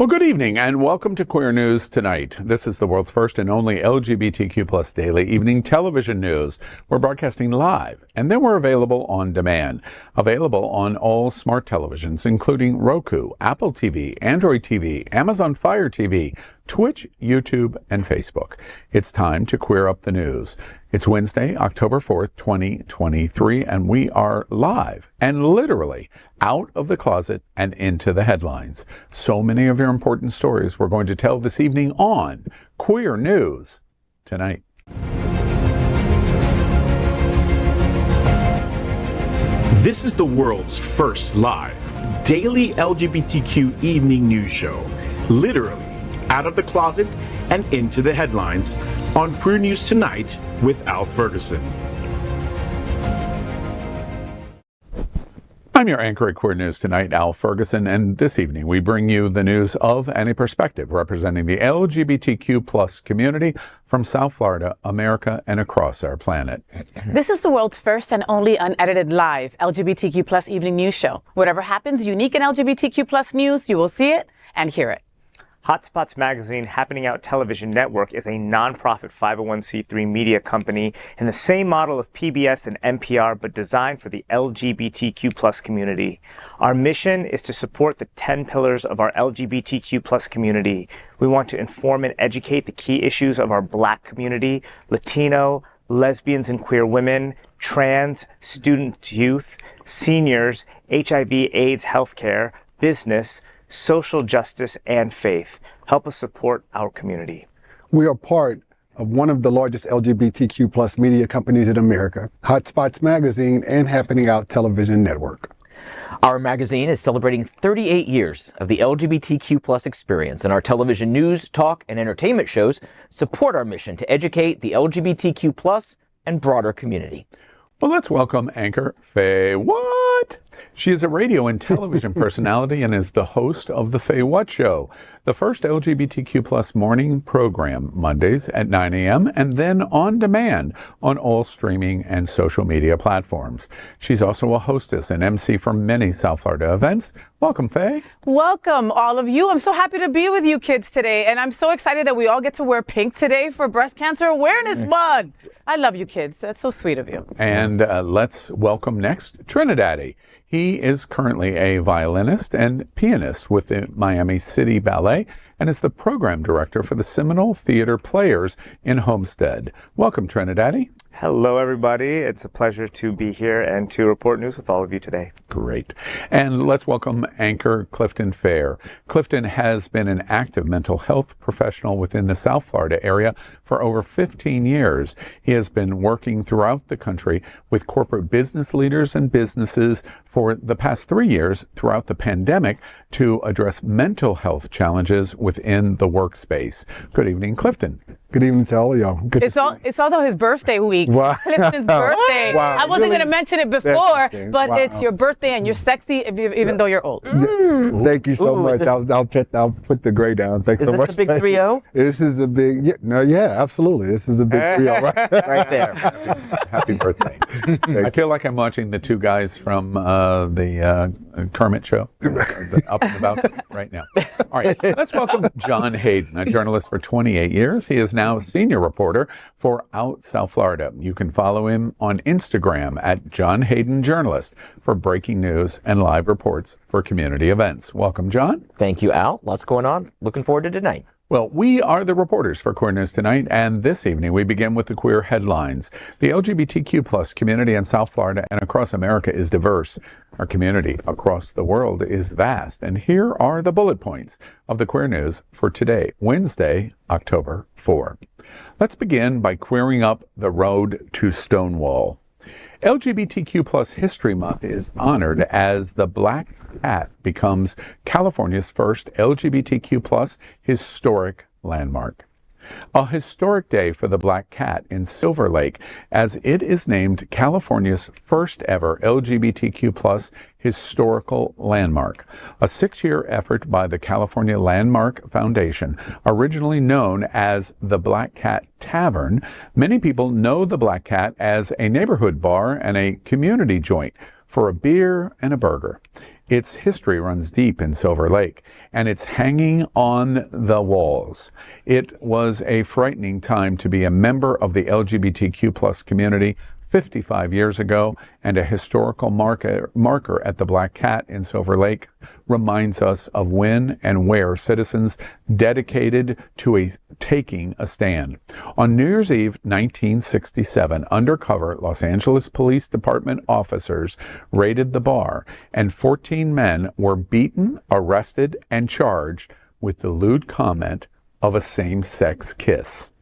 Well, good evening and welcome to Queer News Tonight. This is the world's first and only LGBTQ plus daily evening television news. We're broadcasting live and then we're available on demand. Available on all smart televisions, including Roku, Apple TV, Android TV, Amazon Fire TV, Twitch, YouTube, and Facebook. It's time to queer up the news. It's Wednesday, October 4th, 2023, and we are live and literally out of the closet and into the headlines. So many of your important stories we're going to tell this evening on Queer News Tonight. This is the world's first live daily LGBTQ evening news show, literally out of the closet and into the headlines on Queer News Tonight with Al Ferguson. I'm your anchor at Queer News Tonight, Al Ferguson, and this evening we bring you the news of and a perspective representing the LGBTQ plus community from South Florida, America, and across our planet. This is the world's first and only unedited live LGBTQ plus evening news show. Whatever happens unique in LGBTQ plus news, you will see it and hear it. Hotspots Magazine Happening Out Television Network is a nonprofit 501c3 media company in the same model of PBS and NPR, but designed for the LGBTQ plus community. Our mission is to support the 10 pillars of our LGBTQ plus community. We want to inform and educate the key issues of our Black community, Latino, lesbians and queer women, trans, student youth, seniors, HIV/AIDS healthcare, business, social justice, and faith. Help us support our community. We are part of one of the largest LGBTQ plus media companies in America, Hotspots Magazine and Happening Out Television Network. Our magazine is celebrating 38 years of the LGBTQ plus experience, and our television news, talk, and entertainment shows support our mission to educate the LGBTQ plus and broader community. Well, let's welcome anchor Fay What. She is a radio and television personality and is the host of the Fay What Show, the first LGBTQ plus morning program, Mondays at 9 a.m. and then on demand on all streaming and social media platforms. She's also a hostess and MC for many South Florida events. Welcome, Fay. Welcome, all of you. I'm so happy to be with you kids today, and I'm so excited that we all get to wear pink today for Breast Cancer Awareness Month. I love you kids. That's so sweet of you. And let's welcome next TriniDaddy. He is currently a violinist and pianist with the Miami City Ballet and is the program director for the Seminole Theater Players in Homestead. Welcome, TriniDaddy. Hello, everybody. It's a pleasure to be here and to report news with all of you today. Great. And let's welcome anchor Klifton Fehr. Klifton has been an active mental health professional within the South Florida area for over 15 years. He has been working throughout the country with corporate business leaders and businesses for the past 3 years throughout the pandemic to address mental health challenges within the workspace. Good evening, Klifton. Good evening to all of y'all. It's also his birthday week. Wow. Clifton's birthday. Wow. I wasn't Really? going to mention it before, but Wow. it's your birthday and you're sexy even though you're old. Thank you so Ooh, much. is this- I'll put the gray down. Thanks Is so this much. the big 3-0? This is a big, yeah, absolutely. This is a big 3-0, right? Right there. Happy birthday. I feel like I'm watching the two guys from the Kermit show, the Up and About right now. All right, let's welcome John Hayden, a journalist for 28 years. He is now senior reporter for Out South Florida. You can follow him on Instagram at John Hayden Journalist for breaking news and live reports for community events. Welcome, John. Thank you, Al. Lots going on. Looking forward to tonight. Well, we are the reporters for Queer News Tonight, and this evening we begin with the queer headlines. The LGBTQ plus community in South Florida and across America is diverse. Our community across the world is vast, and here are the bullet points of the queer news for today, Wednesday, October 4. Let's begin by queering up the road to Stonewall. LGBTQ plus History Month is honored as the Black Cat becomes California's first LGBTQ plus historic landmark. A historic day for the Black Cat in Silver Lake, as it is named California's first ever LGBTQ plus historical landmark. A 6-year effort by the California Landmark Foundation, originally known as the Black Cat Tavern. Many people know the Black Cat as a neighborhood bar and a community joint for a beer and a burger. Its history runs deep in Silver Lake, and it's hanging on the walls. It was a frightening time to be a member of the LGBTQ plus community 55 years ago, and a historical marker at the Black Cat in Silver Lake reminds us of when and where citizens dedicated to taking a stand. On New Year's Eve 1967, undercover Los Angeles Police Department officers raided the bar, and 14 men were beaten, arrested, and charged with the lewd comment of a same-sex kiss.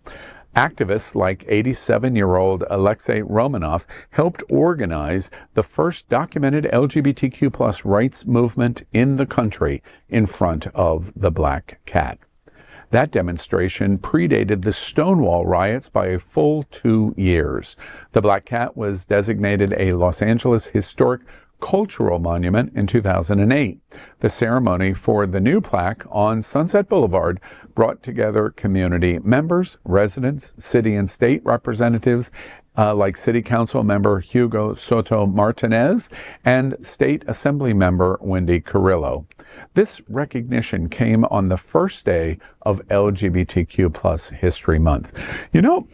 Activists like 87-year-old Alexei Romanov helped organize the first documented LGBTQ plus rights movement in the country in front of the Black Cat. That demonstration predated the Stonewall riots by a full 2 years. The Black Cat was designated a Los Angeles Historic Cultural Monument in 2008. The ceremony for the new plaque on Sunset Boulevard brought together community members, residents, city and state representatives like City Council member Hugo Soto Martinez and State Assembly member Wendy Carrillo. This recognition came on the first day of LGBTQ plus History Month. You know,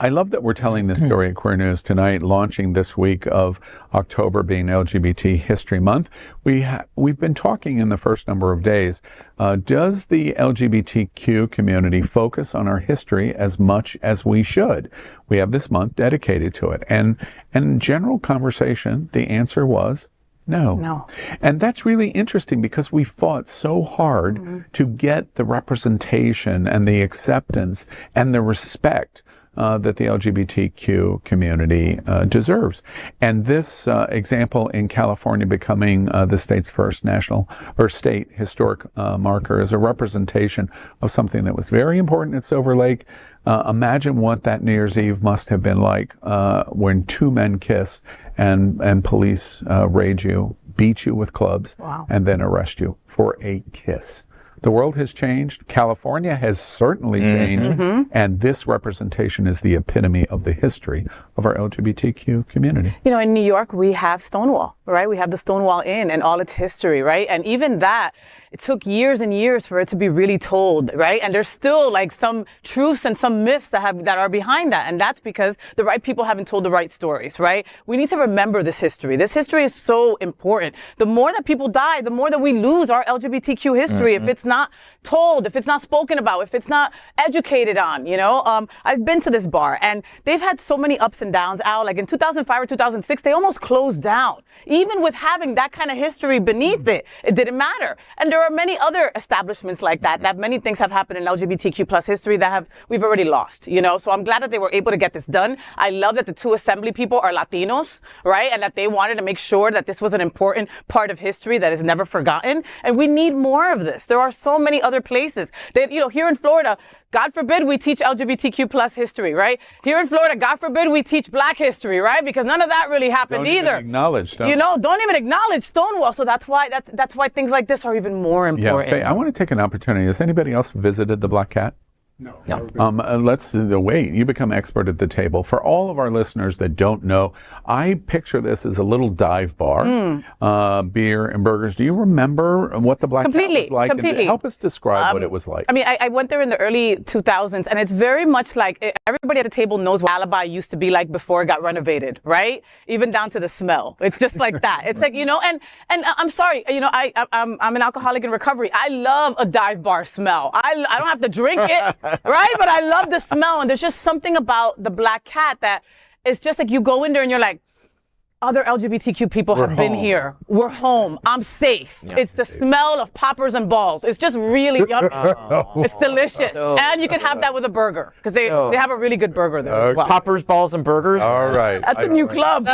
I love that we're telling this story at Queer News Tonight, launching this week of October being LGBT History Month. We've been talking in the first number of days. Does the LGBTQ community focus on our history as much as we should? We have this month dedicated to it. And in general conversation, the answer was no. No. And that's really interesting because we fought so hard to get the representation and the acceptance and the respect that the LGBTQ community deserves. And this example in California becoming the state's first national or state historic marker is a representation of something that was very important at Silver Lake. Imagine what that New Year's Eve must have been like when two men kiss and police raid you, beat you with clubs, and then arrest you for a kiss. The world has changed. California has certainly changed. And this representation is the epitome of the history of our LGBTQ community. You know, in New York, we have Stonewall, right? We have the Stonewall Inn and all its history, right? And even that, it took years and years for it to be really told, right? And there's still like some truths and some myths that are behind that. And that's because the right people haven't told the right stories, right? We need to remember this history. This history is so important. The more that people die, the more that we lose our LGBTQ history if it's not told, if it's not spoken about, if it's not educated on, you know? I've been to this bar and they've had so many ups and downs out. Like in 2005 or 2006, they almost closed down. Even with having that kind of history beneath it, it didn't matter. And there are many other establishments like that many things have happened in LGBTQ plus history that we've already lost, you know? So I'm glad that they were able to get this done. I love that the two assembly people are Latinos, right? And that they wanted to make sure that this was an important part of history that is never forgotten. And we need more of this. There are so many other places that, you know, here in Florida, God forbid we teach LGBTQ plus history, right? Here in Florida, God forbid we teach Black history, right? Because none of that really happened either. Don't even acknowledge Stonewall. So that's why things like this are even more important. Yeah, Fay, I want to take an opportunity. Has anybody else visited the Black Cat? No. Let's wait. You become expert at the table. For all of our listeners that don't know, I picture this as a little dive bar, beer and burgers. Do you remember what the Black Cat was like? Completely. Help us describe what it was like. I mean, I went there in the early 2000s, and it's very much like everybody at the table knows what Alibi used to be like before it got renovated, right? Even down to the smell. It's just like that. It's like, you know, and I'm sorry, you know, I'm an alcoholic in recovery. I love a dive bar smell. I don't have to drink it. Right? But I love the smell. And there's just something about the Black Cat that it's just like you go in there and you're like, other LGBTQ people have been here. We're home. I'm safe. Yeah, it's the smell of poppers and balls. It's just really yummy. It's delicious. And you can have that with a burger because they have a really good burger there as well. Poppers, balls, and burgers? All right. That's a new club.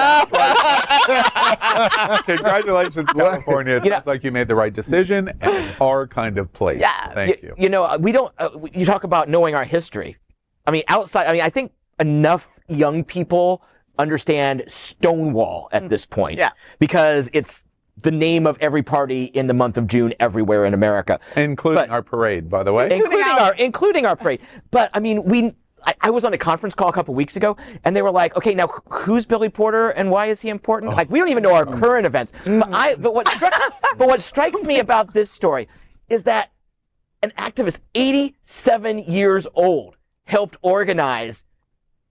Congratulations, California. It sounds like you made the right decision and it's our kind of place. Yeah. Thank you. You know, we don't, you talk about knowing our history. I mean, I think enough young people understand Stonewall at this point. Yeah. Because it's the name of every party in the month of June everywhere in America. Including our parade, by the way. Including our parade. But I mean, I was on a conference call a couple weeks ago, and they were like, okay, now who's Billy Porter and why is he important? Like, we don't even know our current events. But what strikes me about this story is that an activist, 87 years old, helped organize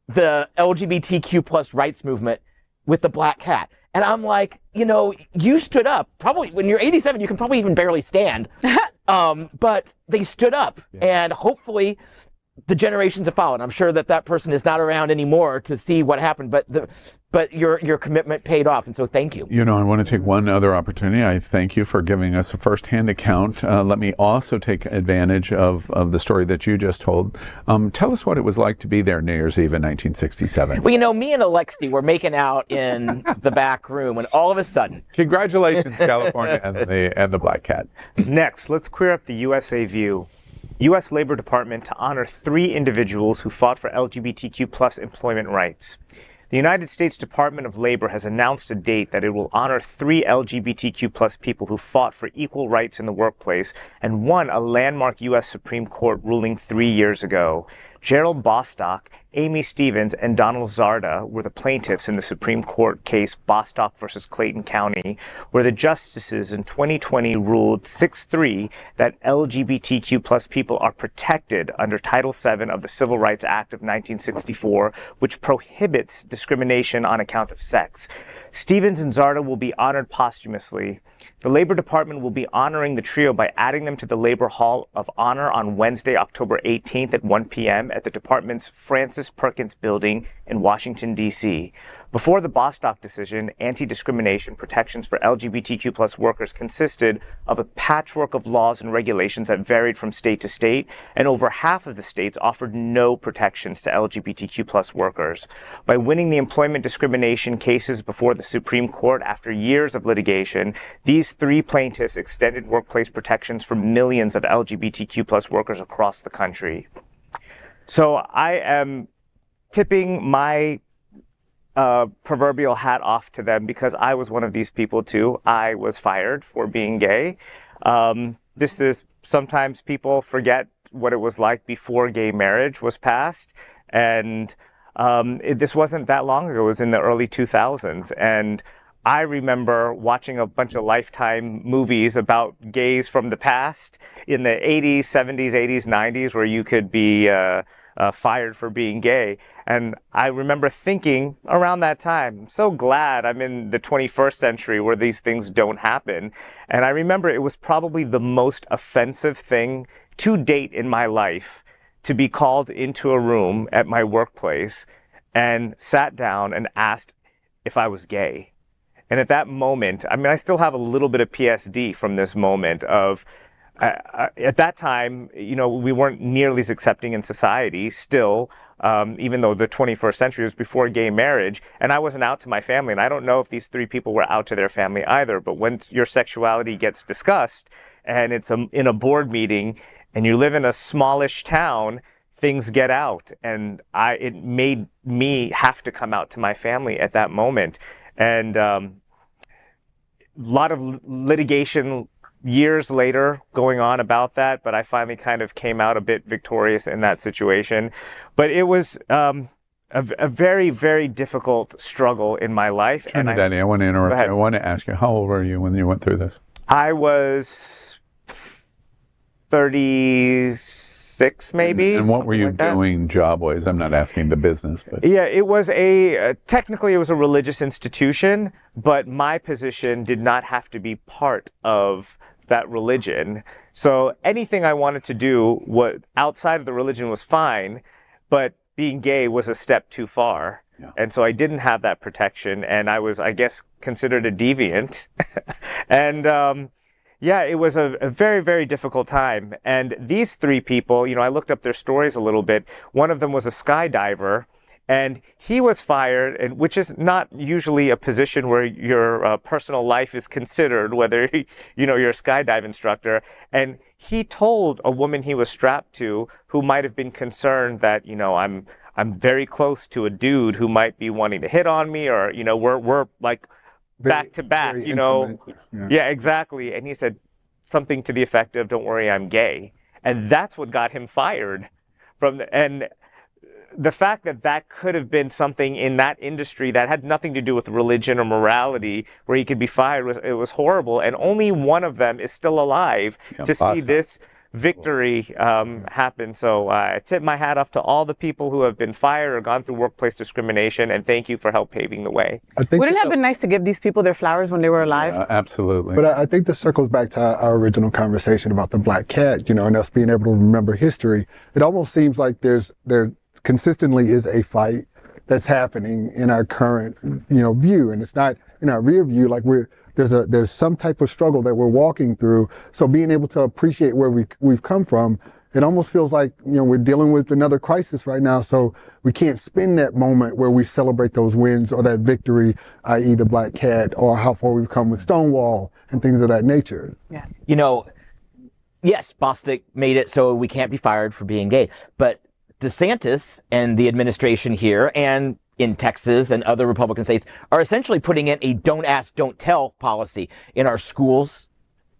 the LGBTQ plus rights movement with the black cat. And I'm like, you stood up. Probably when you're 87, you can probably even barely stand. But they stood up, and hopefully the generations have followed. I'm sure that person is not around anymore to see what happened, but your commitment paid off, and so thank you. I want to take one other opportunity. I thank you for giving us a firsthand account. Let me also take advantage of the story that you just told. Tell us what it was like to be there New Year's Eve in 1967. Well, me and Alexi were making out in the back room, and all of a sudden... Congratulations, California and the Black Cat. Next, let's queer up the USA View. U.S. Labor Department to honor 3 individuals who fought for LGBTQ plus employment rights. The United States Department of Labor has announced a date that it will honor 3 LGBTQ plus people who fought for equal rights in the workplace and won a landmark U.S. Supreme Court ruling 3 years ago. Gerald Bostock, Amy Stevens, and Donald Zarda were the plaintiffs in the Supreme Court case Bostock versus Clayton County, where the justices in 2020 ruled 6-3 that LGBTQ plus people are protected under Title VII of the Civil Rights Act of 1964, which prohibits discrimination on account of sex. Stevens and Zarda will be honored posthumously. The Labor Department will be honoring the trio by adding them to the Labor Hall of Honor on Wednesday, October 18th at 1 p.m. at the department's Francis Perkins Building in Washington, D.C. Before the Bostock decision, anti-discrimination protections for LGBTQ plus workers consisted of a patchwork of laws and regulations that varied from state to state, and over half of the states offered no protections to LGBTQ plus workers. By winning the employment discrimination cases before the Supreme Court after years of litigation, these 3 plaintiffs extended workplace protections for millions of LGBTQ plus workers across the country. So I am tipping my proverbial hat off to them because I was one of these people too. I was fired for being gay. This is sometimes people forget what it was like before gay marriage was passed. And this wasn't that long ago. It was in the early 2000s. And I remember watching a bunch of Lifetime movies about gays from the past in the 80s, 70s, 80s, 90s, where you could be fired for being gay. And I remember thinking around that time, I'm so glad I'm in the 21st century where these things don't happen. And I remember it was probably the most offensive thing to date in my life to be called into a room at my workplace and sat down and asked if I was gay. And at that moment, I still have a little bit of PSD from this moment of, at that time, we weren't nearly as accepting in society still, even though the 21st century was before gay marriage, and I wasn't out to my family. And I don't know if these 3 people were out to their family either, but when your sexuality gets discussed and it's in a board meeting and you live in a smallish town, things get out. And it made me have to come out to my family at that moment. And a lot of litigation years later going on about that, but I finally kind of came out a bit victorious in that situation. But it was a very, very difficult struggle in my life. TriniDaddy, I want to interrupt you. I want to ask you, how old were you when you went through this? I was 36 maybe. And what were you doing job-wise? I'm not asking the business, but... Yeah, it was technically it was a religious institution, but my position did not have to be part of that religion. So anything I wanted to do outside of the religion was fine, but being gay was a step too far. Yeah. And so I didn't have that protection, and I was, I guess, considered a deviant. And yeah, it was a very, very difficult time. And these 3 people, I looked up their stories a little bit. One of them was a skydiver, and he was fired, and which is not usually a position where your personal life is considered, whether you're a skydive instructor. And he told a woman he was strapped to, who might have been concerned that I'm very close to a dude who might be wanting to hit on me, or we're like back to back, Yeah, exactly. And he said something to the effect of, "Don't worry, I'm gay," and that's what got him fired. And the fact that that could have been something in that industry that had nothing to do with religion or morality, where he could be fired, it was horrible. And only one of them is still alive to see this victory happen. So I tip my hat off to all the people who have been fired or gone through workplace discrimination, and thank you for help paving the way. Wouldn't it have been nice to give these people their flowers when they were alive? Absolutely. But I think this circles back to our original conversation about the black cat, and us being able to remember history. It almost seems like there consistently is a fight that's happening in our current, view, and it's not in our rear view. Like there's some type of struggle that we're walking through. So being able to appreciate where we've come from, it almost feels like, we're dealing with another crisis right now. So we can't spend that moment where we celebrate those wins or that victory, i.e. the black cat, or how far we've come with Stonewall and things of that nature. Yeah. Yes, Bostic made it so we can't be fired for being gay, but DeSantis and the administration here and in Texas and other Republican states are essentially putting in a don't ask, don't tell policy in our schools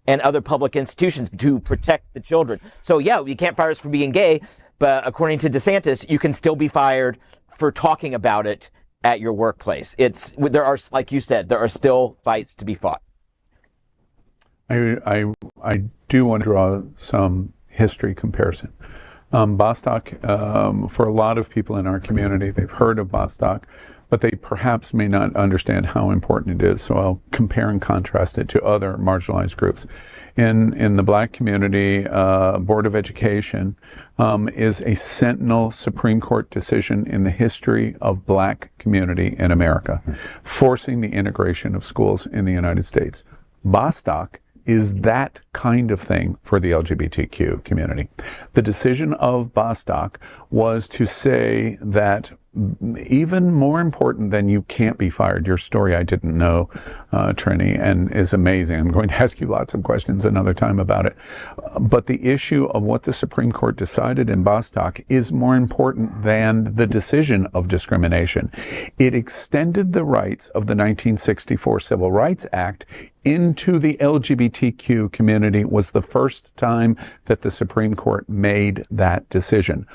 and other public institutions to protect the children. So yeah, you can't fire us for being gay, but according to DeSantis, you can still be fired for talking about it at your workplace. There are, like you said, there are still fights to be fought. I do want to draw some history comparison. Bostock, for a lot of people in our community, they've heard of Bostock, but they perhaps may not understand how important it is. So I'll compare and contrast it to other marginalized groups. In the black community, Board of Education is a sentinel Supreme Court decision in the history of black community in America, forcing the integration of schools in the United States. Bostock is that kind of thing for the LGBTQ community. The decision of Bostock was to say that even more important than you can't be fired. Your story I didn't know, Trini, and is amazing. I'm going to ask you lots of questions another time about it. But the issue of what the Supreme Court decided in Bostock is more important than the decision of discrimination. It extended the rights of the 1964 Civil Rights Act into the LGBTQ community. Was the first time that the Supreme Court made that decision,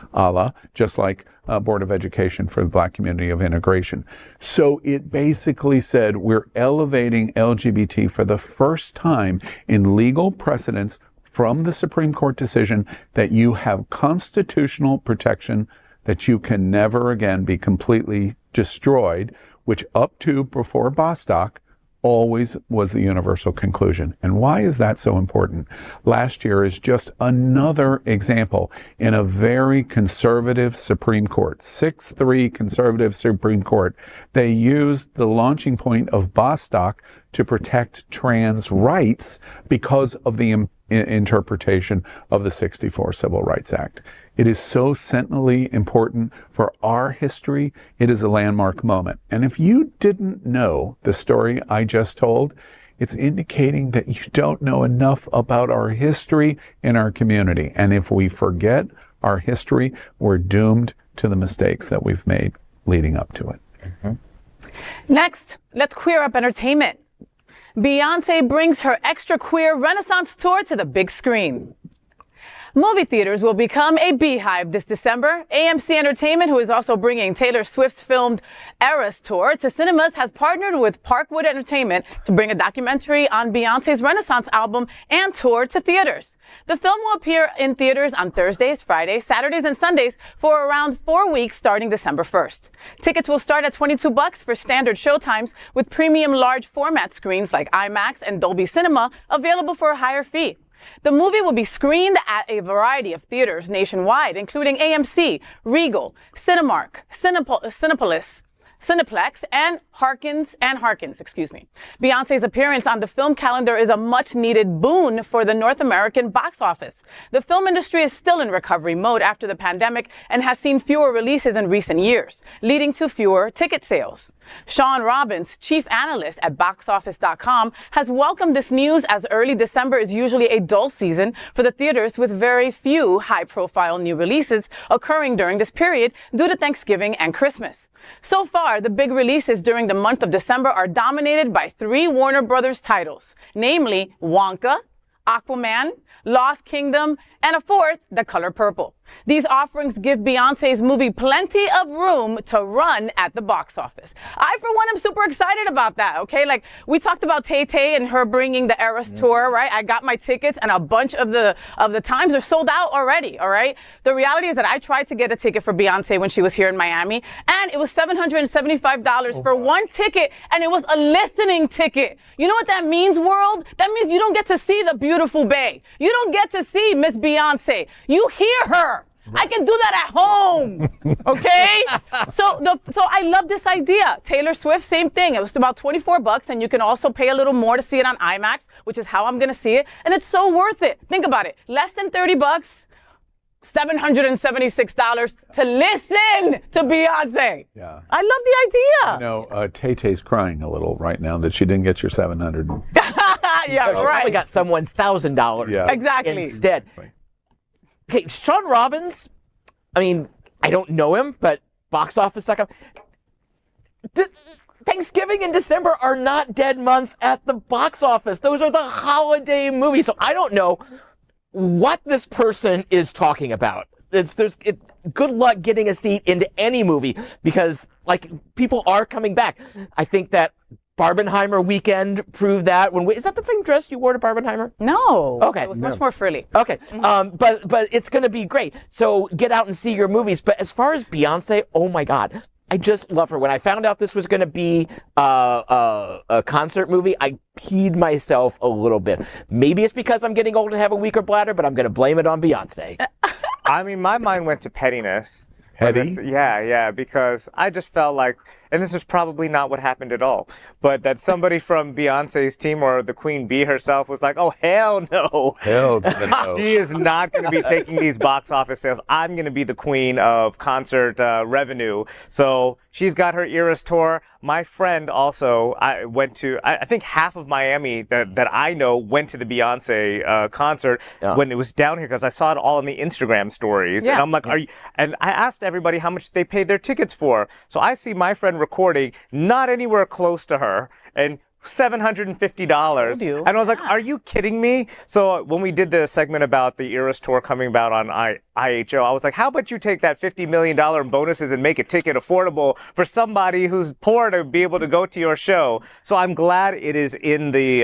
just like Board of Education for the black community of integration. So it basically said we're elevating LGBT for the first time in legal precedence from the Supreme Court decision that you have constitutional protection, that you can never again be completely destroyed, which up to before Bostock always was the universal conclusion. And why is that so important? Last year is just another example in a very conservative Supreme Court, 6-3 conservative Supreme Court. They used the launching point of Bostock to protect trans rights because of the interpretation of the 64 Civil Rights Act. It is so sentinelly important for our history. It is a landmark moment. And if you didn't know the story I just told, it's indicating that you don't know enough about our history in our community. And if we forget our history, we're doomed to the mistakes that we've made leading up to it. Mm-hmm. Next, let's queer up entertainment. Beyonce brings her extra queer Renaissance tour to the big screen. Movie theaters will become a beehive this December. AMC Entertainment, who is also bringing Taylor Swift's filmed Eras tour to cinemas, has partnered with Parkwood Entertainment to bring a documentary on Beyonce's Renaissance album and tour to theaters. The film will appear in theaters on Thursdays, Fridays, Saturdays, and Sundays for around 4 weeks starting December 1st. Tickets will start at $22 for standard showtimes, with premium large format screens like IMAX and Dolby Cinema available for a higher fee. The movie will be screened at a variety of theaters nationwide, including AMC, Regal, Cinemark, Cinepolis, Cineplex, and Harkins. Beyonce's appearance on the film calendar is a much-needed boon for the North American box office. The film industry is still in recovery mode after the pandemic and has seen fewer releases in recent years, leading to fewer ticket sales. Sean Robbins, chief analyst at boxoffice.com, has welcomed this news, as early December is usually a dull season for the theaters, with very few high-profile new releases occurring during this period due to Thanksgiving and Christmas. So far, the big releases during the month of December are dominated by 3 Warner Brothers titles, namely Wonka, Aquaman, Lost Kingdom, and a 4th, The Color Purple. These offerings give Beyonce's movie plenty of room to run at the box office. I, for one, am super excited about that, okay? Like, we talked about Tay-Tay and her bringing the Eras tour, right? I got my tickets, and a bunch of the times are sold out already, all right? The reality is that I tried to get a ticket for Beyonce when she was here in Miami, and it was $775 for one ticket, and it was a listening ticket. You know what that means, world? That means you don't get to see the beautiful Bay. You don't get to see Miss Beyonce. You hear her. I can do that at home, okay? So I love this idea. Taylor Swift, same thing. It was about $24, and you can also pay a little more to see it on IMAX, which is how I'm gonna see it, and it's so worth it. Think about it. Less than $30, $776 to listen to Beyonce. Yeah. I love the idea. You know, Tay-Tay's crying a little right now that she didn't get your $700. Yeah, She probably right. got someone's $1,000 Yeah. Exactly. instead. Okay, Sean Robbins, I mean, I don't know him, but boxoffice.com. Thanksgiving and December are not dead months at the box office. Those are the holiday movies. So I don't know what this person is talking about. Good luck getting a seat into any movie because, like, people are coming back. I think that Barbenheimer weekend proved that. Is that the same dress you wore to Barbenheimer? No. Okay. It was much more frilly. Okay. But it's going to be great. So get out and see your movies. But as far as Beyonce, oh my God, I just love her. When I found out this was going to be a concert movie, I peed myself a little bit. Maybe it's because I'm getting old and have a weaker bladder, but I'm going to blame it on Beyonce. I mean, my mind went to pettiness. Petty? Yeah, because I just felt like, and this is probably not what happened at all, but that somebody from Beyonce's team or the Queen Bee herself was like, oh, hell no. Hell to the no. She is not going to be taking these box office sales. I'm going to be the queen of concert revenue. So she's got her Eras tour. My friend also, I think half of Miami that I know went to the Beyonce concert when it was down here because I saw it all in the Instagram stories. Yeah. And I'm like, and I asked everybody how much they paid their tickets for. So I see my friend recording, not anywhere close to her, and $750. And I was like, are you kidding me? So when we did the segment about the Eras tour coming about on IHO, I was like, how about you take that $50 million in bonuses and make a ticket affordable for somebody who's poor to be able to go to your show? So I'm glad it is in the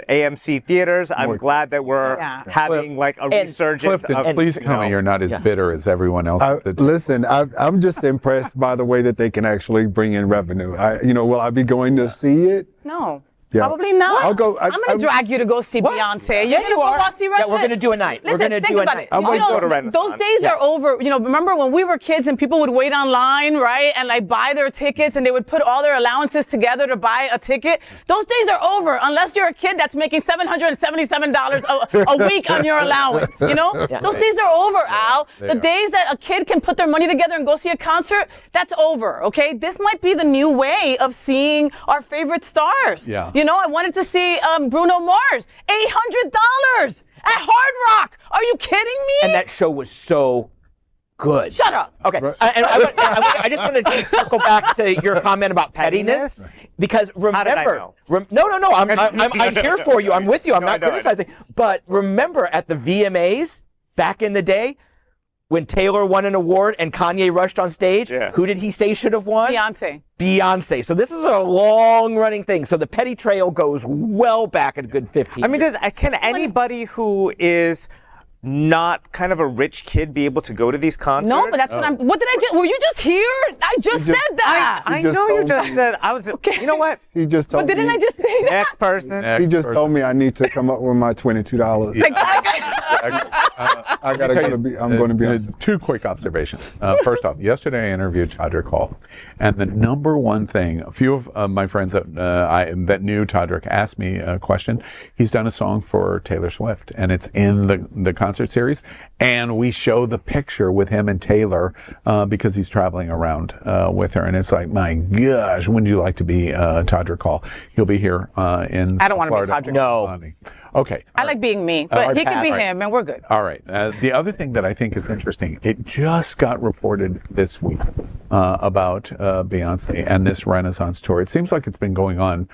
AMC theaters. I'm glad that we're having like a resurgence. Clifton, please tell me you're not as bitter as everyone else. Listen, I'm just impressed by the way that they can actually bring in revenue. Will I be going to see it? No. Yeah. Probably not. I'll go. I'm going to drag you to go see Beyonce. Yeah, You're going to go watch see Yeah, we're going to do a night. Listen, we're going to do a night. I'm going to go to Renaissance. Those days are over. Remember when we were kids and people would wait online, right? And like buy their tickets and they would put all their allowances together to buy a ticket. Those days are over unless you're a kid that's making $777 a week on your allowance. Those days are over, Al. The days that a kid can put their money together and go see a concert, that's over, okay? This might be the new way of seeing our favorite stars. Yeah. I wanted to see Bruno Mars, $800 at Hard Rock. Are you kidding me? And that show was so good. Shut up. Okay. I just want to circle back to your comment about pettiness, because remember, no, I'm here for you. I'm with you. I'm not criticizing. But remember at the VMAs back in the day, when Taylor won an award and Kanye rushed on stage, who did he say should have won? Beyonce. So this is a long-running thing. So the petty trail goes well back a good 15 years. Can anybody who is not kind of a rich kid be able to go to these concerts? No, but that's what did I just, were you just here? I just said that. I know you just said, I was, you know what? He just told me. But didn't I just say that? Next person. He just told me I need to come up with my $22. I'm going to be. Two quick observations. First off, yesterday I interviewed Todrick Hall, and the number one thing, a few of my friends that knew Todrick asked me a question. He's done a song for Taylor Swift, and it's in the concert series, and we show the picture with him and Taylor because he's traveling around with her, and it's like, my gosh, wouldn't you like to be Todrick Hall? He'll be here in I don't want to be Florida. Todrick. No. Okay. I like being me, but he can be him, and we're good. All right. The other thing that I think is interesting, it just got reported this week about Beyonce and this Renaissance tour. It seems like it's been going on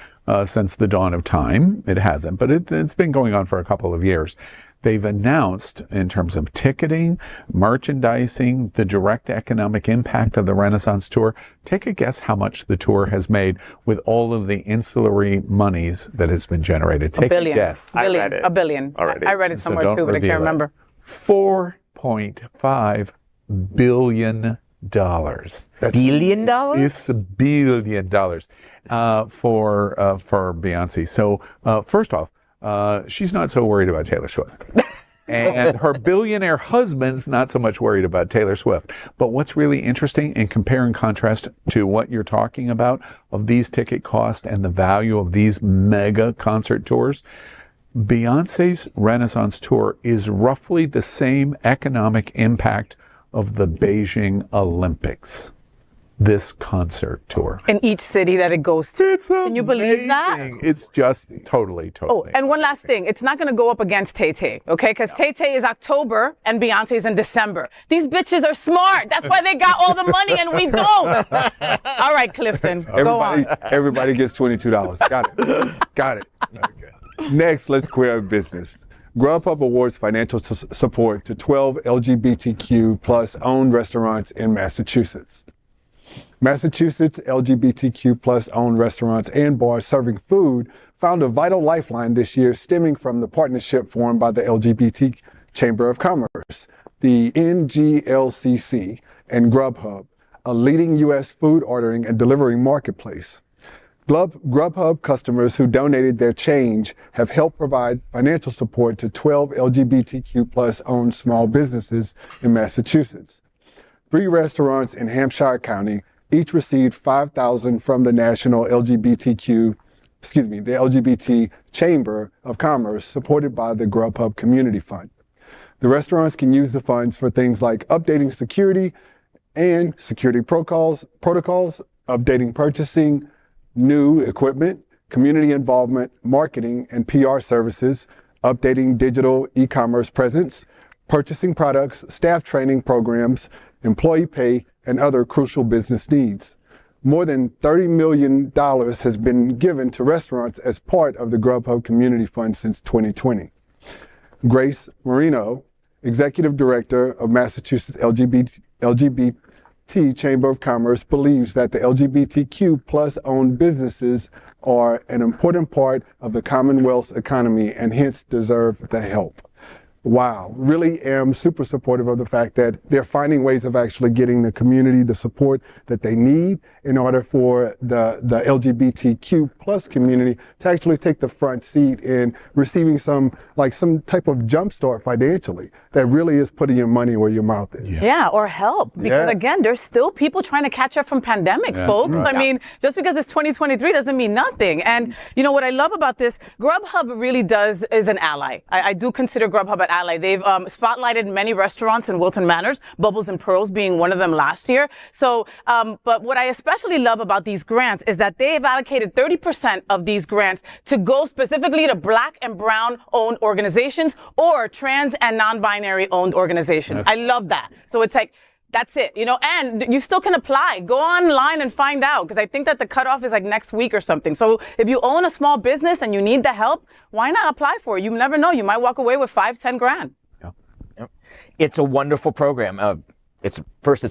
since the dawn of time. It hasn't, but it's been going on for a couple of years. they've announced in terms of ticketing, merchandising, the direct economic impact of the Renaissance Tour. Take a guess how much the tour has made with all of the ancillary monies that has been generated. Take a guess. I read it. A billion. Already. I read it somewhere don't too, but I reveal can't it. remember. $4.5 billion. $billion? It's $1 billion for Beyonce. So first off, she's not so worried about Taylor Swift. And her billionaire husband's not so much worried about Taylor Swift. But what's really interesting, in compare and contrast to what you're talking about of these ticket costs and the value of these mega concert tours, Beyonce's Renaissance Tour is roughly the same economic impact of the Beijing Olympics. This concert tour. In each city that it goes to. It's amazing. Can you believe that? It's just totally. Oh, and one last thing. It's not going to go up against Tay-Tay, okay? Because Tay-Tay is October and Beyonce's in December. These bitches are smart. That's why they got all the money and we don't. All right, Clifton, go on. Everybody gets $22. Got it. Next, let's queer business. Grubhub awards financial support to 12 LGBTQ plus owned restaurants in Massachusetts. Massachusetts LGBTQ plus owned restaurants and bars serving food found a vital lifeline this year stemming from the partnership formed by the LGBT Chamber of Commerce, the NGLCC, and Grubhub, a leading U.S. food ordering and delivery marketplace. Grubhub customers who donated their change have helped provide financial support to 12 LGBTQ plus owned small businesses in Massachusetts. 3 restaurants in Hampshire County each received $5,000 from the National the LGBT Chamber of Commerce, supported by the Grubhub Community Fund. The restaurants can use the funds for things like updating security and security protocols, updating purchasing, new equipment, community involvement, marketing and PR services, updating digital e-commerce presence, purchasing products, staff training programs, employee pay, and other crucial business needs. More than $30 million has been given to restaurants as part of the Grubhub Community Fund since 2020. Grace Marino, Executive Director of Massachusetts LGBT Chamber of Commerce, believes that the LGBTQ plus owned businesses are an important part of the Commonwealth's economy and hence deserve the help. Wow, really am super supportive of the fact that they're finding ways of actually getting the community the support that they need in order for the LGBTQ plus community to actually take the front seat in receiving some type of jumpstart financially that really is putting your money where your mouth is. Yeah, or help. Because again, there's still people trying to catch up from pandemic, folks. Right. I mean, just because it's 2023 doesn't mean nothing. And you know what I love about this, Grubhub really is an ally. I do consider Grubhub an ally. They've spotlighted many restaurants in Wilton Manors, Bubbles and Pearls being one of them last year. So, but what I especially love about these grants is that they've allocated 30% of these grants to go specifically to Black and Brown owned organizations or trans and non-binary owned organizations. I love that. So it's like, that's it, and you still can apply. Go online and find out, because I think that the cutoff is like next week or something. So if you own a small business and you need the help, why not apply for it? You never know. You might walk away with $5-10 grand. Yeah. It's a wonderful program. It's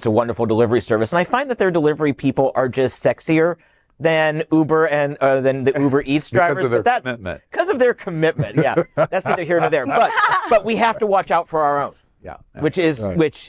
a wonderful delivery service. And I find that their delivery people are just sexier than Uber and than the Uber Eats drivers. Because of their commitment. Because of their commitment, yeah. That's neither here nor there. But we have to watch out for our own. Yeah. Which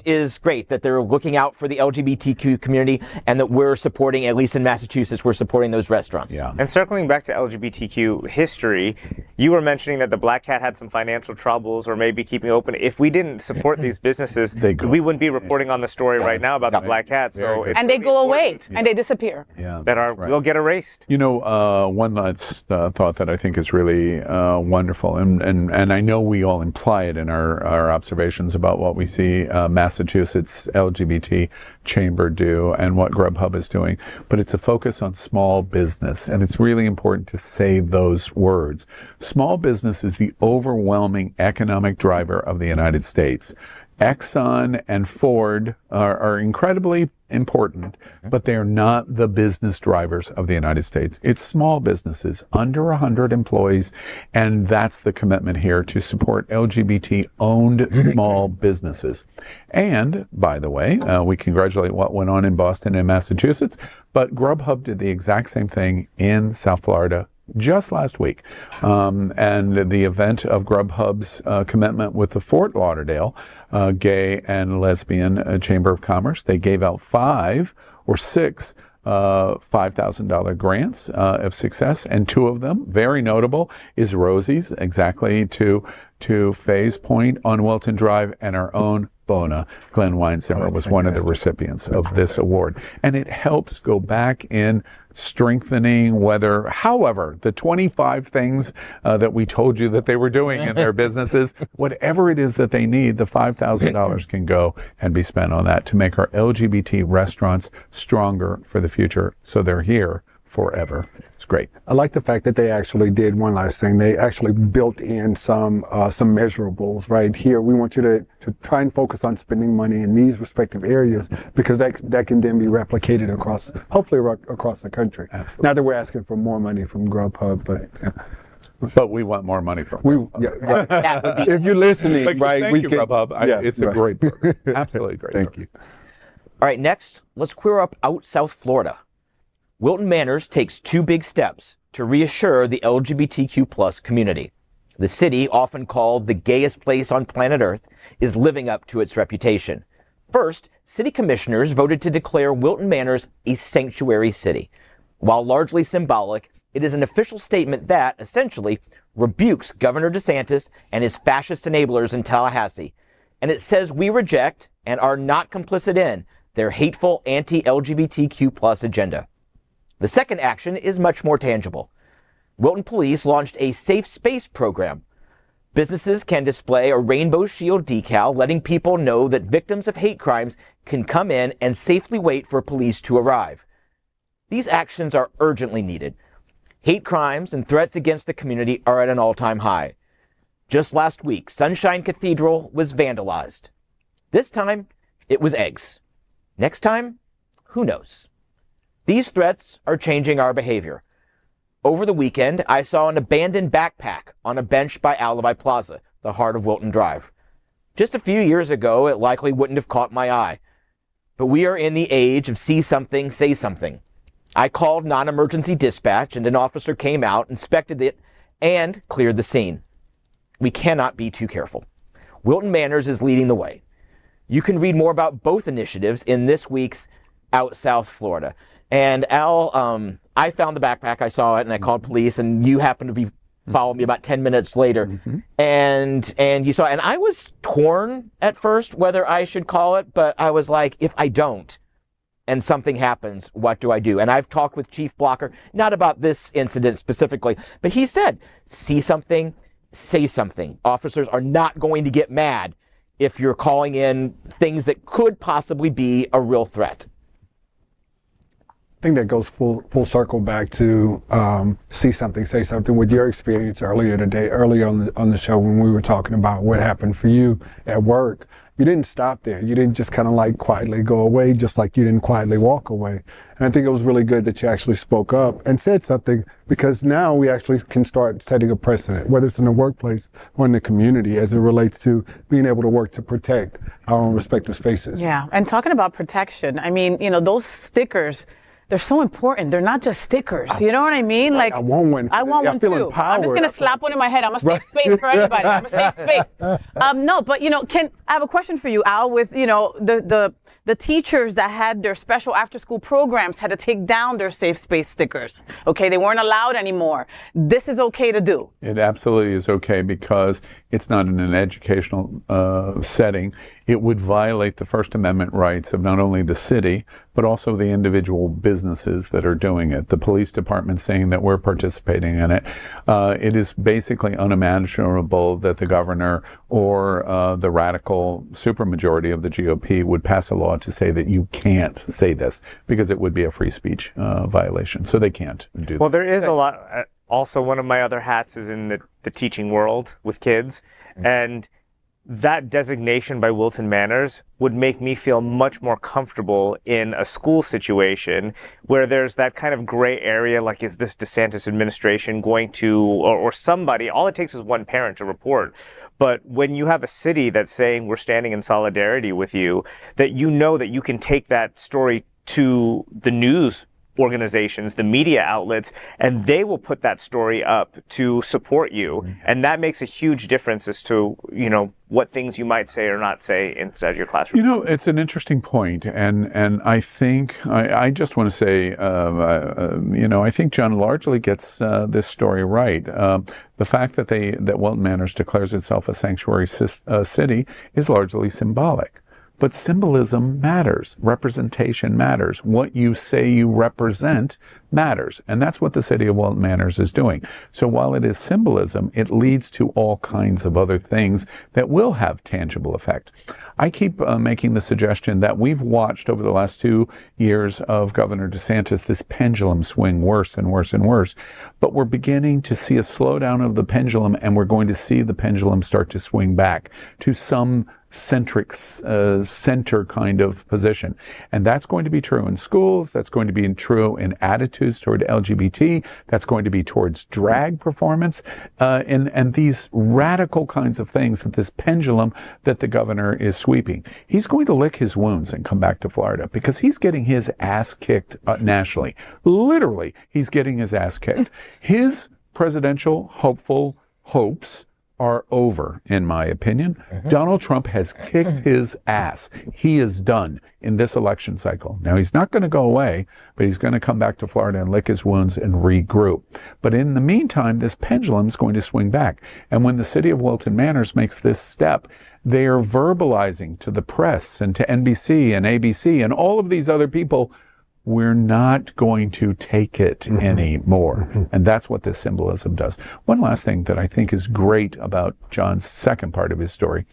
is great that they're looking out for the LGBTQ community and that we're supporting, at least in Massachusetts, we're supporting those restaurants. Yeah. And circling back to LGBTQ history, you were mentioning that the Black Cat had some financial troubles or maybe keeping open. If we didn't support these businesses, we wouldn't be reporting on the story right now about the Black Cat. So and they go away and they disappear. Yeah. That will get erased. One last thought that I think is really wonderful, and I know we all imply it in our observations about what we see Massachusetts LGBT Chamber do and what Grubhub is doing, but it's a focus on small business, and it's really important to say those words. Small business is the overwhelming economic driver of the United States. Exxon and Ford are incredibly important, but they are not the business drivers of the United States. It's small businesses, under 100 employees, and that's the commitment here, to support LGBT-owned small businesses. And, by the way, we congratulate what went on in Boston and Massachusetts, but Grubhub did the exact same thing in South Florida just last week. And the event of Grubhub's commitment with the Fort Lauderdale Gay and Lesbian Chamber of Commerce, they gave out 5 or 6 $5,000 grants of success, and 2 of them, very notable, is Rosie's, exactly to Fay's point on Wilton Drive, and our own Bona, Glenn Weinzimmer, was one of the recipients of this award. And it helps go back in strengthening however, the 25 things that we told you that they were doing in their businesses, whatever it is that they need, the $5,000 can go and be spent on that to make our LGBT restaurants stronger for the future, so they're here forever. It's great. I like the fact that they actually did one last thing. They actually built in some measurables right here. We want you to try and focus on spending money in these respective areas, because that can then be replicated across, hopefully across the country. Absolutely. Not that we're asking for more money from Grubhub, but we want more money from Grubhub. Right. If you're listening, right? Thank you, Grubhub. It's a great program. Absolutely great. Thank you. All right, next, let's queer up out South Florida. Wilton Manors takes 2 big steps to reassure the LGBTQ+ community. The city, often called the gayest place on planet Earth, is living up to its reputation. First, city commissioners voted to declare Wilton Manors a sanctuary city. While largely symbolic, it is an official statement that, essentially, rebukes Governor DeSantis and his fascist enablers in Tallahassee. And it says we reject and are not complicit in their hateful anti-LGBTQ+ agenda. The second action is much more tangible. Wilton Police launched a safe space program. Businesses can display a rainbow shield decal, letting people know that victims of hate crimes can come in and safely wait for police to arrive. These actions are urgently needed. Hate crimes and threats against the community are at an all-time high. Just last week, Sunshine Cathedral was vandalized. This time, it was eggs. Next time, who knows? These threats are changing our behavior. Over the weekend, I saw an abandoned backpack on a bench by Alibi Plaza, the heart of Wilton Drive. Just a few years ago, it likely wouldn't have caught my eye. But we are in the age of see something, say something. I called non-emergency dispatch, and an officer came out, inspected it, and cleared the scene. We cannot be too careful. Wilton Manors is leading the way. You can read more about both initiatives in this week's Out South Florida. And Al, I found the backpack, I saw it, and I called police, and you happened to be following me about 10 minutes later. And you saw, and I was torn at first whether I should call it, but I was like, if I don't, and something happens, what do I do? And I've talked with Chief Blocker, not about this incident specifically, but he said, see something, say something. Officers are not going to get mad if you're calling in things that could possibly be a real threat. I think that goes full circle back to see something, say something. With your experience earlier on the show, when we were talking about what happened for you at work, you didn't stop there. You didn't just kind of like quietly go away, just like you didn't quietly walk away. And I think it was really good that you actually spoke up and said something, because now we actually can start setting a precedent, whether it's in the workplace or in the community, as it relates to being able to work to protect our own respective spaces. Yeah, and talking about protection, I mean, those stickers, they're so important. They're not just stickers. You know what I mean? Like, I want one. I want one too. I'm just gonna slap one in my head. I'm a safe space for everybody. I'm a safe space. No, but I have a question for you, Al? With the teachers that had their special after-school programs had to take down their safe space stickers. Okay, they weren't allowed anymore. This is okay to do. It absolutely is okay, because it's not in an educational setting. It would violate the First Amendment rights of not only the city, but also the individual businesses that are doing it. The police department saying that we're participating in it. It is basically unimaginable that the governor or the radical supermajority of the GOP would pass a law to say that you can't say this, because it would be a free speech violation. So they can't do that. Well, there is a lot. Also, one of my other hats is in the teaching world with kids. And that designation by Wilton Manors would make me feel much more comfortable in a school situation where there's that kind of gray area, like, is this DeSantis administration going to, or somebody, all it takes is one parent to report. But when you have a city that's saying we're standing in solidarity with you, that you know that you can take that story to the news organizations, the media outlets, and they will put that story up to support you. And that makes a huge difference as to, you know, what things you might say or not say inside your classroom. You know, it's an interesting point, and I think I just want to say, you know, I think John largely gets this story right. The fact that Wilton Manors declares itself a sanctuary city is largely symbolic. But symbolism matters. Representation matters. What you say you represent matters. And that's what the city of Wilton Manors is doing. So while it is symbolism, it leads to all kinds of other things that will have tangible effect. I keep making the suggestion that we've watched over the last 2 years of Governor DeSantis this pendulum swing worse and worse and worse. But we're beginning to see a slowdown of the pendulum, and we're going to see the pendulum start to swing back to some centric center kind of position. And that's going to be true in schools. That's going to be true in attitudes toward LGBT. That's going to be towards drag performance, and these radical kinds of things that this pendulum that the governor is sweeping. He's going to lick his wounds and come back to Florida because he's getting his ass kicked nationally. Literally, he's getting his ass kicked. His presidential hopes are over, in my opinion. Donald Trump has kicked his ass. He is done in this election cycle. Now, he's not going to go away, but he's going to come back to Florida and lick his wounds and regroup. But in the meantime, this pendulum is going to swing back. And when the city of Wilton Manors makes this step, they are verbalizing to the press and to NBC and ABC and all of these other people, we're not going to take it anymore. And that's what this symbolism does. One last thing that I think is great about John's second part of his story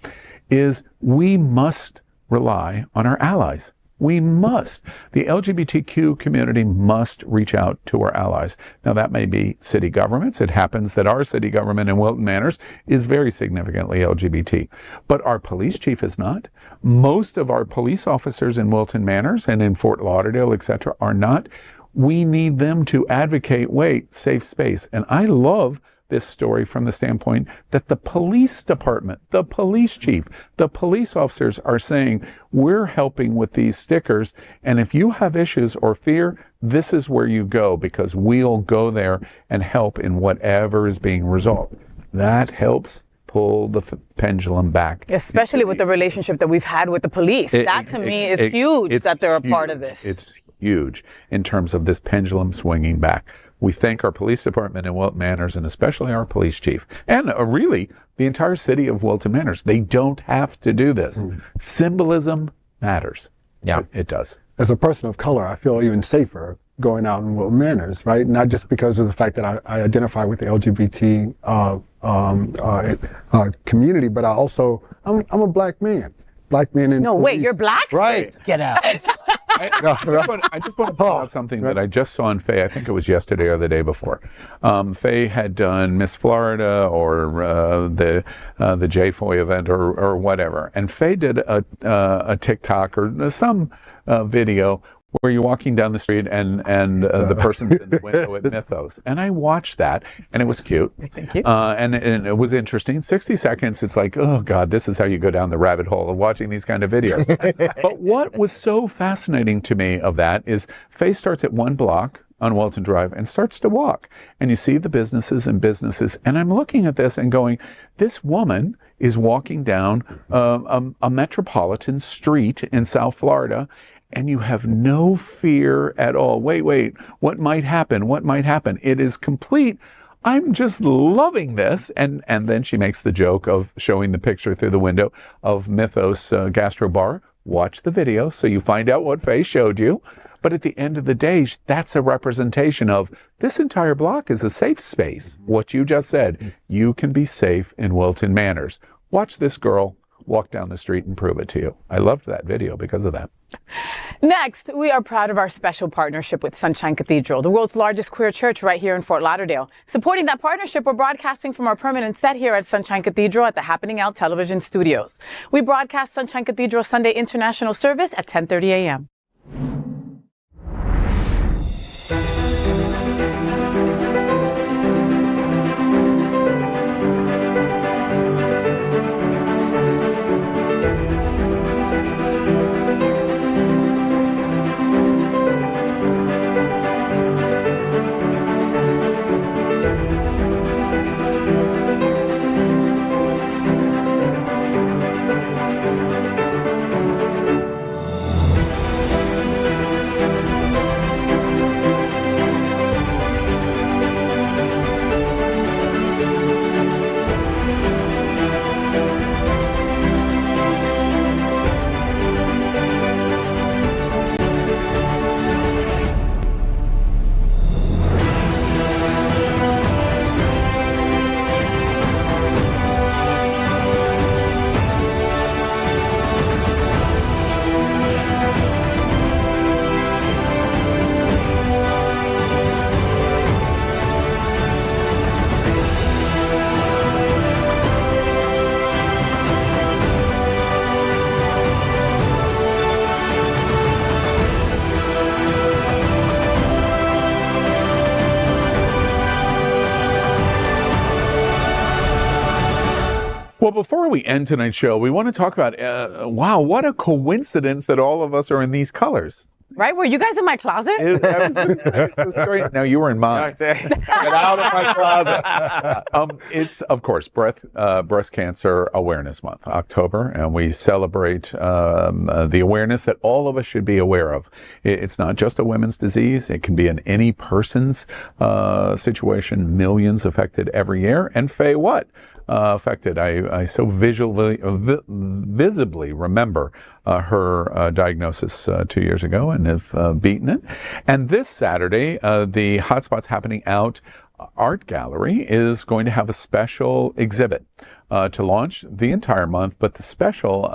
is we must rely on our allies. We must. The LGBTQ community must reach out to our allies. Now, that may be city governments. It happens that our city government in Wilton Manors is very significantly LGBT. But our police chief is not. Most of our police officers in Wilton Manors and in Fort Lauderdale, etc., are not. We need them to advocate, safe space. And I love this story from the standpoint that the police department, the police chief, the police officers are saying, we're helping with these stickers, and if you have issues or fear, this is where you go, because we'll go there and help in whatever is being resolved. That helps pull the pendulum back. Especially with the relationship that we've had with the police. That to me is huge that they're a part of this. It's huge in terms of this pendulum swinging back. We thank our police department in Wilton Manors, and especially our police chief, and really the entire city of Wilton Manors. They don't have to do this. Symbolism matters. Yeah, it does. As a person of color, I feel even safer going out in Wilton Manors, right? Not just because of the fact that I identify with the LGBT community, but I'm a black man. Black men in police. Wait, you're black? Right. Get out. I just want to point out something that I just saw in Fay. I think it was yesterday or the day before. Fay had done Miss Florida or the J-Foy event or whatever, and Fay did a TikTok or some video where you're walking down the street and the person's in the window at Mythos. And I watched that, and it was cute. Thank you. And it was interesting. 60 seconds, it's like, oh, God, this is how you go down the rabbit hole of watching these kind of videos. But what was so fascinating to me of that is Fay starts at one block on Wilton Drive and starts to walk. And you see the businesses. And I'm looking at this and going, this woman is walking down a metropolitan street in South Florida, and you have no fear at all. Wait, what might happen? It is complete. I'm just loving this. And then she makes the joke of showing the picture through the window of Mythos Gastro Bar. Watch the video so you find out what Fay showed you. But at the end of the day, that's a representation of this entire block is a safe space. What you just said, you can be safe in Wilton Manors. Watch this girl walk down the street and prove it to you. I loved that video because of that. Next, we are proud of our special partnership with Sunshine Cathedral, the world's largest queer church right here in Fort Lauderdale. Supporting that partnership, we're broadcasting from our permanent set here at Sunshine Cathedral at the Happening Out Television Studios. We broadcast Sunshine Cathedral Sunday International Service at 10:30 a.m. Well, before we end tonight's show, we want to talk about, wow, what a coincidence that all of us are in these colors. Right? Were you guys in my closet? No, you were in mine. Get out of my closet. It's, of course, Breast Cancer Awareness Month, October, and we celebrate the awareness that all of us should be aware of. It's not just a women's disease. It can be in any person's situation. Millions affected every year. And Fay What? Affected. I so visibly remember her diagnosis 2 years ago and have beaten it. And this Saturday, the Hotspots Happening Out Art Gallery is going to have a special exhibit to launch the entire month, but the special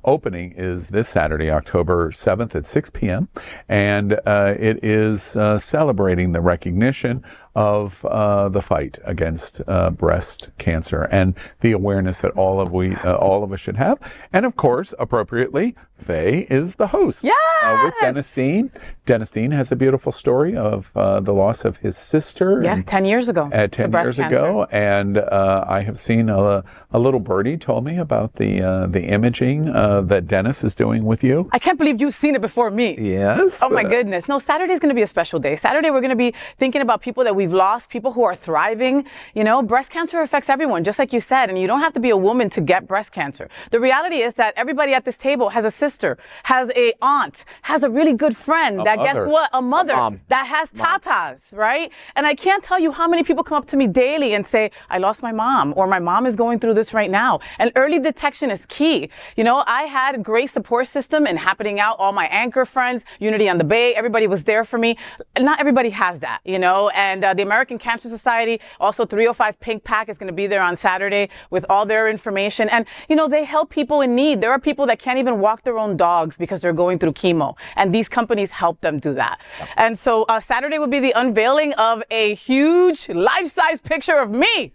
opening is this Saturday, October 7th at 6 p.m. And it is celebrating the recognition of the fight against breast cancer and the awareness that all of us should have. And of course, appropriately, Fay is the host. With Dennis Dean. Dennis Dean has a beautiful story of the loss of his sister. Yes, 10 years ago. 10 years ago. And I have seen a little birdie told me about the imaging that Dennis is doing with you. I can't believe you've seen it before me. Yes. Oh my goodness. No, Saturday's going to be a special day. Saturday, we're going to be thinking about people that we've lost, people who are thriving. You know, breast cancer affects everyone, just like you said, and you don't have to be a woman to get breast cancer. The reality is that everybody at this table has a sister, has a aunt, has a really good friend, guess what? A mother that has tatas, right? And I can't tell you how many people come up to me daily and say, I lost my mom, or my mom is going through this right now. And early detection is key. You know, I had a great support system and Happening Out, all my anchor friends, Unity on the Bay, everybody was there for me. Not everybody has that, you know, and the American Cancer Society, also 305 Pink Pack is going to be there on Saturday with all their information. And, you know, they help people in need. There are people that can't even walk their own dogs because they're going through chemo. And these companies help them do that. And so Saturday would be the unveiling of a huge life-size picture of me.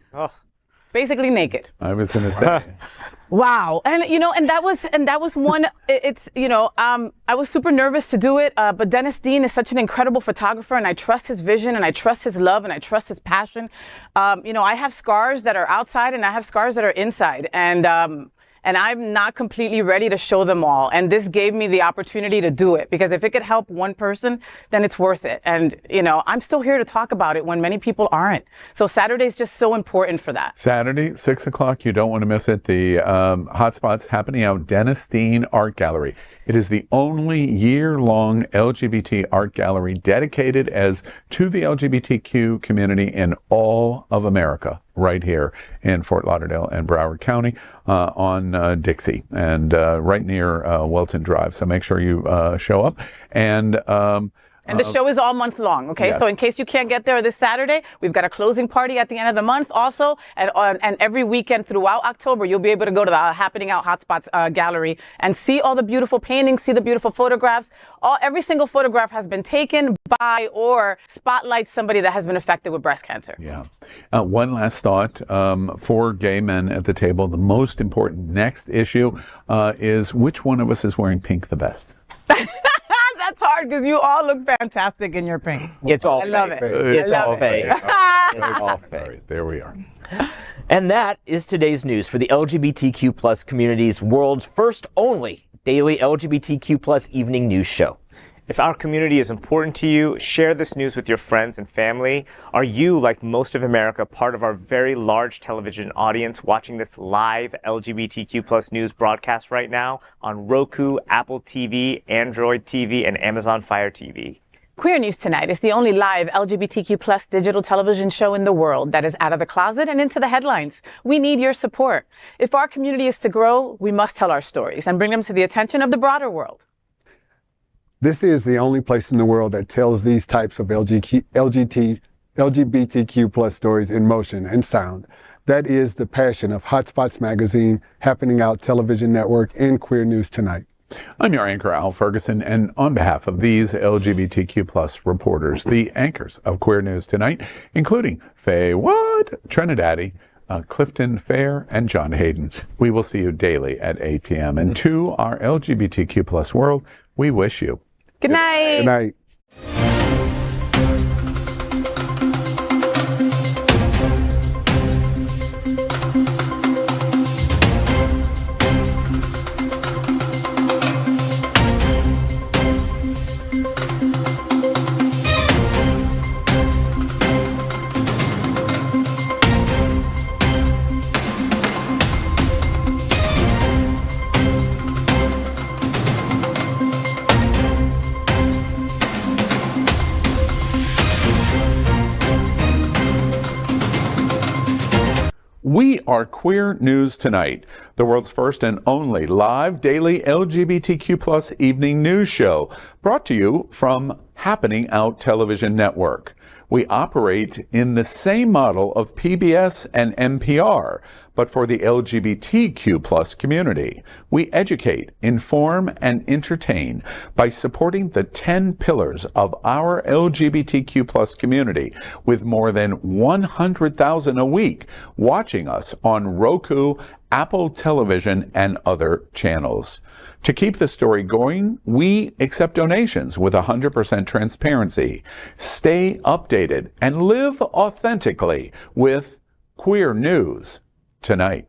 Basically naked. I was going to say. Wow. And, you know, and that was one, it's, you know, I was super nervous to do it, but Dennis Dean is such an incredible photographer, and I trust his vision, and I trust his love, and I trust his passion. You know, I have scars that are outside, and I have scars that are inside, and I'm not completely ready to show them all. And this gave me the opportunity to do it, because if it could help one person, then it's worth it. And, you know, I'm still here to talk about it when many people aren't. So Saturday's just so important for that. Saturday, 6 o'clock. You don't want to miss it. The Hotspots Happening Out Dennis Dean Art Gallery. It is the only year-long LGBT art gallery dedicated to the LGBTQ community in all of America, right here in Fort Lauderdale and Broward County on Dixie, and right near Wilton Drive. So make sure you show up. And And the show is all month long, okay? Yes. So in case you can't get there this Saturday, we've got a closing party at the end of the month also. And every weekend throughout October, you'll be able to go to the Happening Out Hotspots gallery and see all the beautiful paintings, see the beautiful photographs. Every single photograph has been taken by or spotlights somebody that has been affected with breast cancer. Yeah. One last thought for gay men at the table. The most important next issue is which one of us is wearing pink the best? That's hard because you all look fantastic in your pink. It's all I love Fay. it. It's all Fay. It's all All Fay. right, there we are. And that is today's news for the LGBTQ plus community's world's first only daily LGBTQ plus evening news show. If our community is important to you, share this news with your friends and family. Are you, like most of America, part of our very large television audience watching this live LGBTQ plus news broadcast right now on Roku, Apple TV, Android TV, and Amazon Fire TV? Queer News Tonight is the only live LGBTQ plus digital television show in the world that is out of the closet and into the headlines. We need your support. If our community is to grow, we must tell our stories and bring them to the attention of the broader world. This is the only place in the world that tells these types of LGBTQ plus stories in motion and sound. That is the passion of Hotspots Magazine, Happening Out Television Network, and Queer News Tonight. I'm your anchor, Al Ferguson, and on behalf of these LGBTQ plus reporters, the anchors of Queer News Tonight, including Fay What, TriniDaddy, Klifton Fehr, and John Hayden. We will see you daily at 8 p.m. And to our LGBTQ plus world, we wish you Good night. Good night. We are Queer News Tonight, the world's first and only live daily LGBTQ plus evening news show, brought to you from Happening Out Television Network. We operate in the same model of PBS and NPR, but for the LGBTQ plus community. We educate, inform, and entertain by supporting the 10 pillars of our LGBTQ plus community, with more than 100,000 a week watching us on Roku, Apple Television, and other channels. To keep the story going, we accept donations with 100% transparency. Stay updated and live authentically with Queer News Tonight.